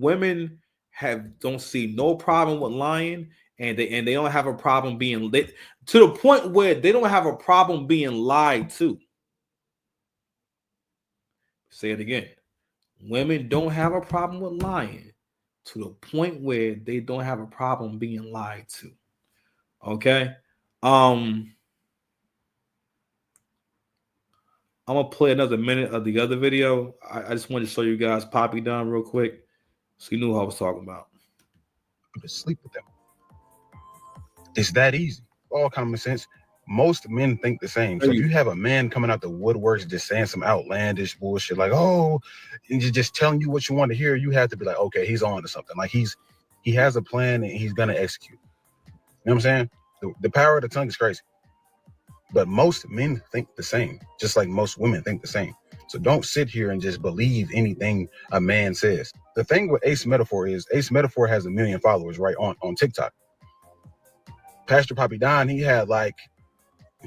women don't see no problem with lying, and they don't have a problem being lit to the point where they don't have a problem being lied to. Say it again. Women don't have a problem with lying to the point where they don't have a problem being lied to. Okay? Um I'm gonna play another minute of the other video. I just wanted to show you guys Poppy Don real quick so you knew what I was talking about. To sleep with them. It's that easy. All common sense. Most men think the same. So if you have a man coming out the woodworks just saying some outlandish bullshit like, oh, and just telling you what you want to hear, you have to be like, okay, he's on to something. Like he has a plan and he's gonna execute. You know what I'm saying? The power of the tongue is crazy. But most men think the same, just like most women think the same. So don't sit here and just believe anything a man says. The thing with Ace Metaphor is Ace Metaphor has 1 million followers right on TikTok. Pastor Poppy Don, he had like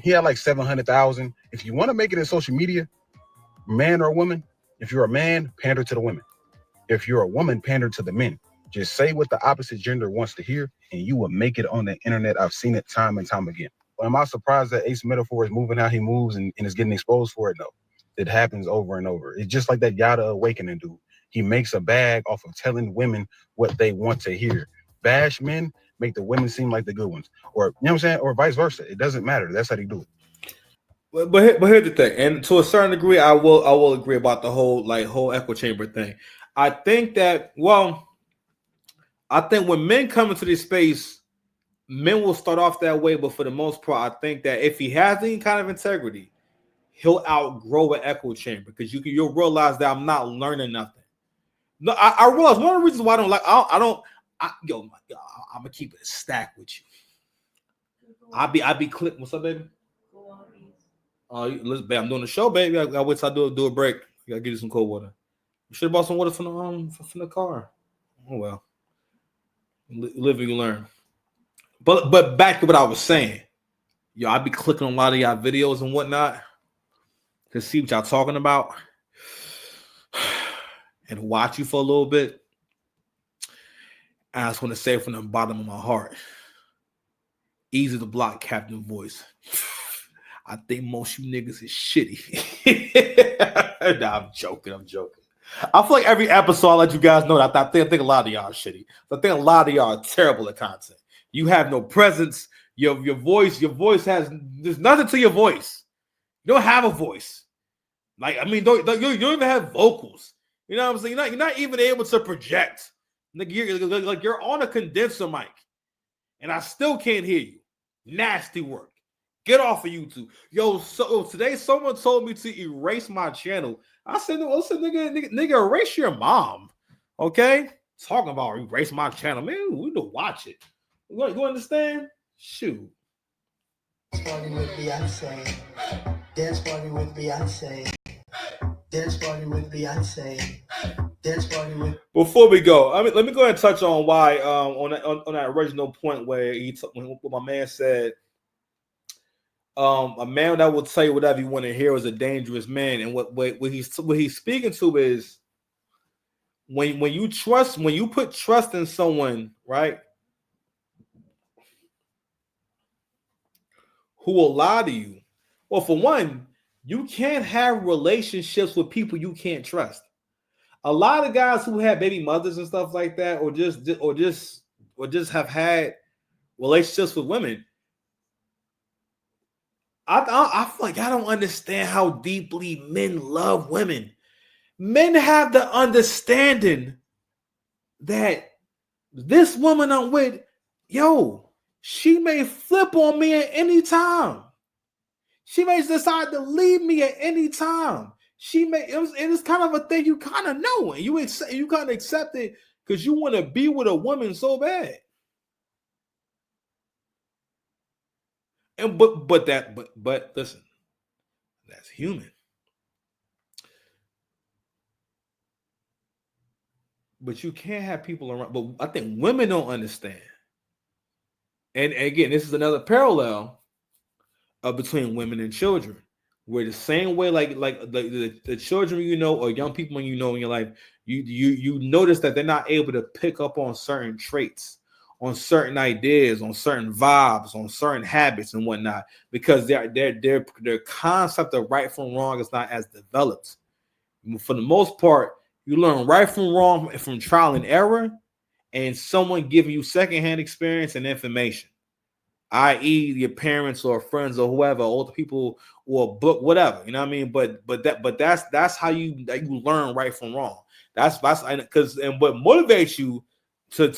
700,000. If you want to make it in social media, man or woman, if you're a man, pander to the women. If you're a woman, pander to the men. Just say what the opposite gender wants to hear, and you will make it on the internet. I've seen it time and time again. But am I surprised that Ace Metaphor is moving how he moves and is getting exposed for it? No. It happens over and over. It's just like that Yada Awakening dude. He makes a bag off of telling women what they want to hear. Bash men, make the women seem like the good ones. Or, you know what I'm saying? Or vice versa. It doesn't matter. That's how they do it. But here's the thing, and to a certain degree, I will agree about the whole echo chamber thing. I think that when men come into this space, men will start off that way, but for the most part, I think that if he has any kind of integrity, he'll outgrow an echo chamber because you'll realize that I'm not learning nothing. No, I realize one of the reasons why I don't like I'm gonna keep it a stack with you. I be clicking. What's up, baby? Listen, babe, I'm doing the show, baby. I wait till I do a break. I gotta get you some cold water. You should have bought some water from the car. Oh well, live and you learn. But back to what I was saying, yo, I be clicking on a lot of y'all videos and whatnot to see what y'all talking about and watch you for a little bit. And I just want to say from the bottom of my heart, easy to block Captain Voice. I think most you niggas is shitty. Nah, I'm joking. I feel like every episode I let you guys know that I think a lot of y'all are shitty. I think a lot of y'all are terrible at content. You have no presence. Your voice there's nothing to your voice. You don't have a voice. Like, I mean, you don't even have vocals. You know what I'm saying? You're not even able to project. You're on a condenser mic, and I still can't hear you. Nasty work. Get off of YouTube. Yo, so today someone told me to erase my channel. I said, nigga, erase your mom. Okay? Talking about erase my channel. Man, we need to watch it. You understand? Shoot. Dance party with Beyonce. Dance party with Beyonce. Dance party with Beyonce. Dance party with. Before we go, let me go ahead and touch on why on that original point where when my man said a man that will tell you whatever you want to hear is a dangerous man, and what he's speaking to is when you put trust in someone, right, who will lie to you. Well, for one, you can't have relationships with people you can't trust. A lot of guys who have baby mothers and stuff like that, or just have had relationships with women, I feel like I don't understand how deeply men love women. Men have the understanding that this woman I'm with, yo, she may flip on me at any time. She may decide to leave me at any time. It's kind of a thing you kind of know, and you kind of accept it because you want to be with a woman so bad. And but listen, that's human. But you can't have people around. But I think women don't understand. And again, this is another parallel between women and children. where the same way like the children you know or young people you know in your life, you notice that they're not able to pick up on certain traits, on certain ideas, on certain vibes, on certain habits and whatnot, because their concept of right from wrong is not as developed. For the most part, you learn right from wrong from trial and error, and someone giving you secondhand experience and information, i.e., your parents or friends or whoever, older people or a book, whatever. You know what I mean? But that's how you learn right from wrong. That's because and what motivates you to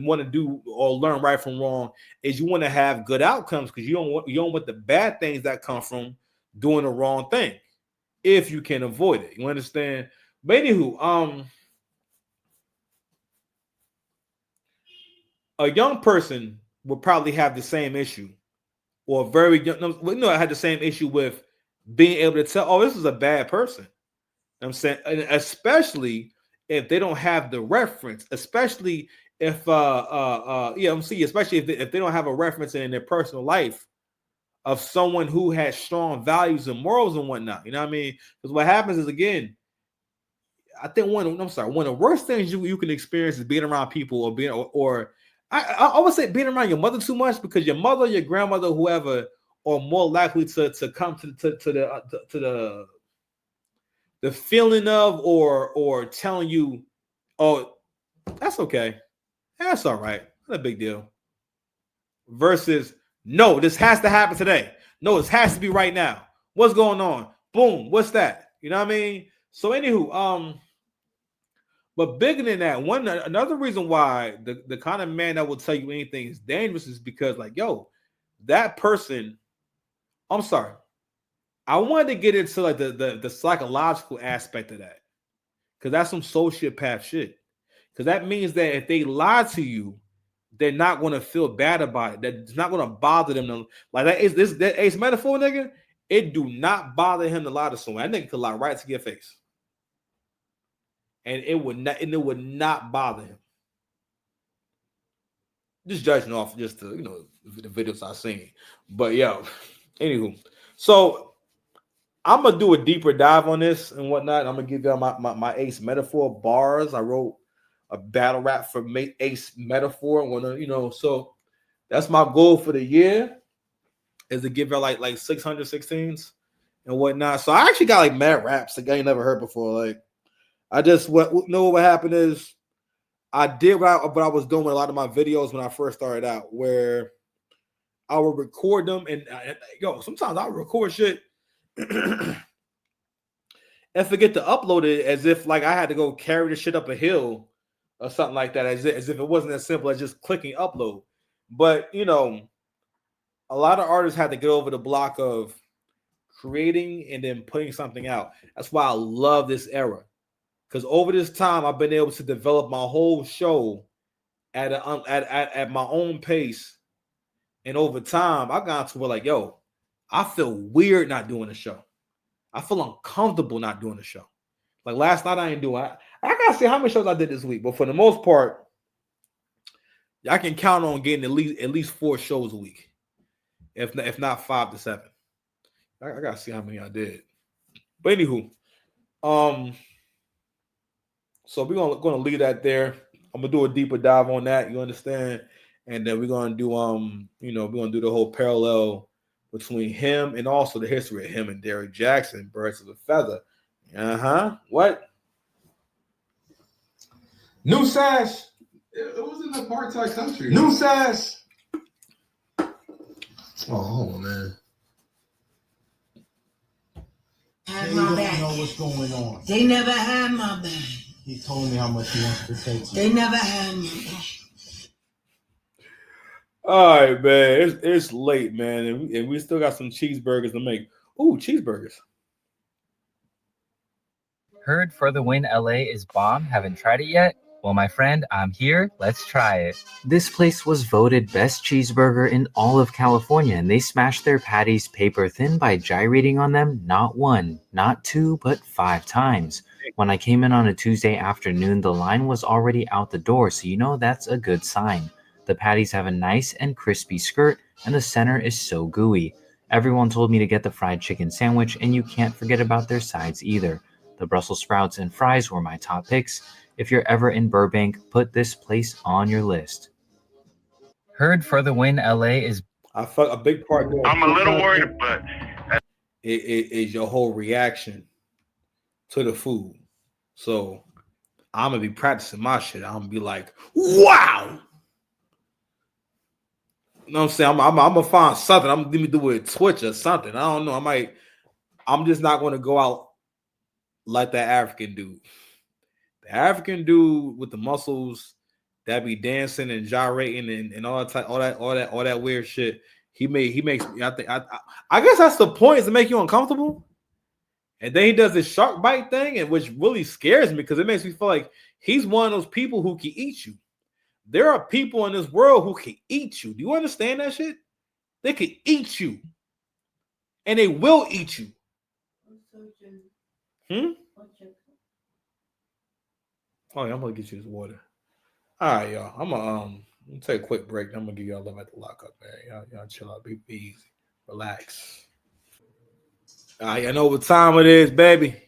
want to do or learn right from wrong is you want to have good outcomes, because you don't want the bad things that come from doing the wrong thing if you can avoid it. You understand? But anywho, a young person will probably have the same issue, or very young. No, I had the same issue with being able to tell, oh, this is a bad person. You know what I'm saying, and especially if they don't have the reference, especially if especially if they don't have a reference in their personal life of someone who has strong values and morals and whatnot. You know what I mean? Because what happens is, again, I think one of the worst things you can experience is being around people or I would say being around your mother too much, because your mother, your grandmother, whoever, are more likely to come to the feeling of or telling you, oh, that's okay, that's all right, not a big deal, versus no, this has to happen today. No, this has to be right now. What's going on? Boom, what's that? You know what I mean? So anywho, but bigger than that, another reason why the kind of man that will tell you anything is dangerous is because, like, yo, that person, I'm sorry, I wanted to get into like the psychological aspect of that, because that's some sociopath shit. Because that means that if they lie to you, they're not going to feel bad about it. That's not going to bother them. Like that Ace Metaphor nigga, it do not bother him to lie to someone. That nigga could lie right to your face, and it would not bother him. Just judging off just the videos I've seen. But yo, anywho, so I'm gonna do a deeper dive on this and whatnot. I'm gonna give y'all my Ace Metaphor bars. I wrote a battle rap for Ace Metaphor. So that's my goal for the year, is to give y'all like 616s and whatnot. So I actually got like mad raps that I ain't never heard before. Like, I just what happened is I did what I was doing with a lot of my videos when I first started out, where I would record them and sometimes I would record shit and forget to upload it, as if like I had to go carry the shit up a hill or something like that, as if it wasn't as simple as just clicking upload. But a lot of artists had to get over the block of creating and then putting something out. That's why I love this era, because over this time I've been able to develop my whole show at my own pace, and over time I got to where, like, yo, I feel weird not doing a show. I feel uncomfortable not doing a show. Like last night I ain't doing. I gotta see how many shows I did this week, but for the most part, I can count on getting at least 4 shows a week, if not 5 to 7. I gotta see how many I did. But anywho, so we're gonna leave that there. I'm gonna do a deeper dive on that. You understand? And then we're gonna do we're gonna do the whole parallel between him and also the history of him and Derrick Jackson, birds of a feather. What? New Sash. It was in the apartheid country. New Sash. Oh man. They don't know what's going on. They never had my back. He told me how much he wants to take you. They never had my back. All right, man. It's late, man, and we still got some cheeseburgers to make. Ooh, cheeseburgers. Heard For the Win LA is bomb. Haven't tried it yet? Well, my friend, I'm here. Let's try it. This place was voted best cheeseburger in all of California, and they smashed their patties paper thin by gyrating on them not 1, not 2, but 5 times. When I came in on a Tuesday afternoon, the line was already out the door, so that's a good sign. The patties have a nice and crispy skirt, and the center is so gooey. Everyone told me to get the fried chicken sandwich, and you can't forget about their sides either. The Brussels sprouts and fries were my top picks. If you're ever in Burbank, put this place on your list. Heard for the win LA is I fuck a big part. I'm a little worried, but is your whole reaction to the food. So I'm gonna be practicing my shit. I'm gonna be like, wow. You know what I'm saying? I'm gonna find something. I'm gonna do it Twitch or something. I don't know. I'm just not gonna go out like that African dude. The African dude with the muscles that be dancing and gyrating and all that weird shit. He makes me. I guess that's the point, is to make you uncomfortable. And then he does this shark bite thing, and which really scares me because it makes me feel like he's one of those people who can eat you. There are people in this world who can eat you. Do you understand that shit? They can eat you, and they will eat you. Oh yeah, I'm gonna get you this water. All right, y'all. I'm gonna take a quick break. I'm gonna give y'all love at the lockup, man. Y'all chill out, be easy, relax. All right, I know what time it is, baby.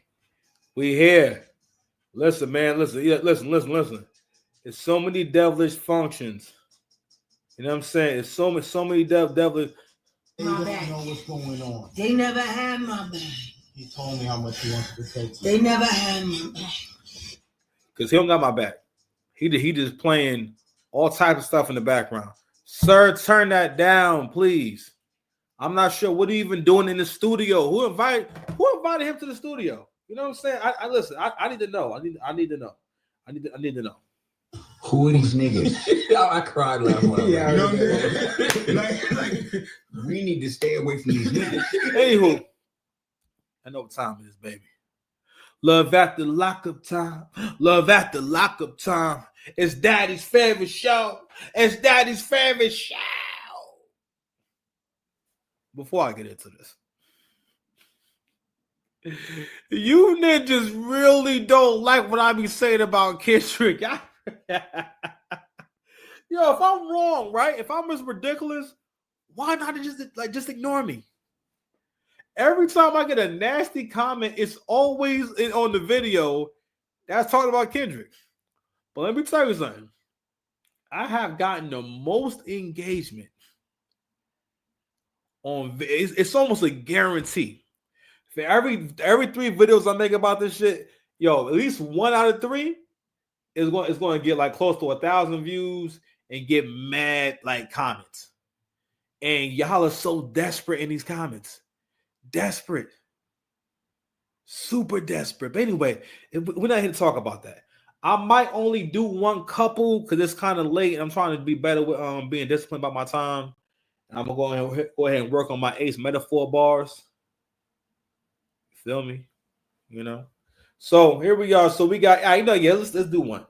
We here. Listen, man. Listen. There's so many devilish functions. You know what I'm saying? It's so many devilish. They don't know what's going on. They never had my back. He told me how much he wants to protect you. They never had my back. Because he don't got my back. He just playing all types of stuff in the background. Sir, turn that down, please. I'm not sure what he even doing in the studio. Who invited him to the studio? You know what I'm saying? I listen. I need to know. I need to know. I need to know. Who are these niggas? I cried last night. Yeah, you know what I'm saying? like, we need to stay away from these niggas. Anywho, I know what time it is, baby. Love after lockup time. Love after lockup time. It's Daddy's favorite show. It's Daddy's favorite show. Before I get into this, you ninjas really don't like what I be saying about Kendrick. Yo, if I'm wrong, right? If I'm as ridiculous, why not just ignore me? Every time I get a nasty comment, it's always on the video that's talking about Kendrick. But let me tell you something. I have gotten the most engagement on. It's almost a guarantee. For every 3 videos I make about this shit, yo, at least 1 out of 3 is going to get like close to 1,000 views and get mad like comments. And y'all are so desperate in these comments. Desperate. Super desperate. But anyway, we're not here to talk about that. I might only do 1 couple because it's kind of late and I'm trying to be better with being disciplined about my time. And I'm going to go ahead and work on my ace metaphor bars. Feel me? You know? So here we are. So we got, let's do 1.